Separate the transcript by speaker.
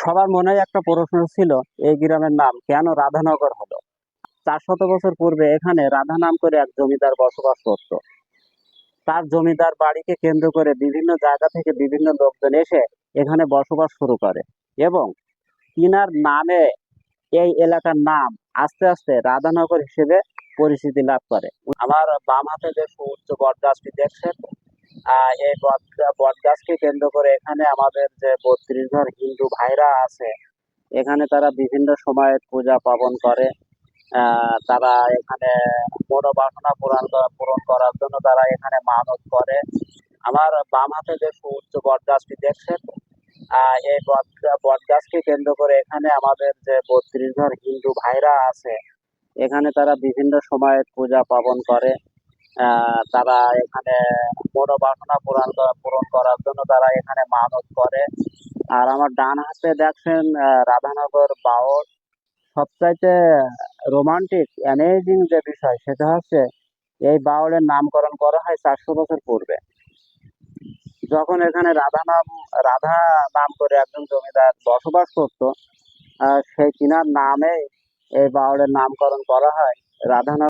Speaker 1: সবার মনে একটা প্রশ্ন ছিল, এই গ্রামের নাম কেন রাধানগর হলো। 400 বছর পূর্বে এখানে রাধা নাম করে এক জমিদার বসবাস করত। তার জমিদার বাড়িকে কেন্দ্র করে বিভিন্ন জায়গা থেকে বিভিন্ন লোকজন এসে এখানে বসবাস শুরু করে এবং তিনার নামে এই এলাকার নাম আস্তে আস্তে রাধানগর হিসেবে পরিচিতি লাভ করে। আমার বাম হাতে যে সুউচ্চ বট গাছটি দেখছেন, এই বট গাছকে কেন্দ্র করে এখানে আমাদের যে 32 ঘর হিন্দু ভাইরা আছে, এখানে তারা বিভিন্ন সময়ে পূজা পার্বণ করে। তারা এখানে মনোবাসনা পূরণ করার জন্য তারা এখানে মানত করে। আমার বাম হাতে যে সুউচ্চ বট গাছটি দেখছেন, এই বট গাছকে কেন্দ্র করে এখানে আমাদের যে 32 ঘর হিন্দু ভাইরা আছে, এখানে তারা বিভিন্ন সময়ে পূজা পার্বণ করে। তারা এখানে মনোবাসনা পূরণ করার জন্য তারা এখানে মানত করে। আর আমার ডান হাতে দেখছেন রাধানগর বাউল। সবচাইতে রোমান্টিক অ্যামেজিং যে বিষয় সেটা হচ্ছে, এই বাউলের নামকরণ করা হয় 400 বছর পূর্বে, যখন এখানে রাধা নাম করে একজন জমিদার বসবাস করত। সেই কিনার নামে এই বাউলের নামকরণ করা হয় রাধানগর।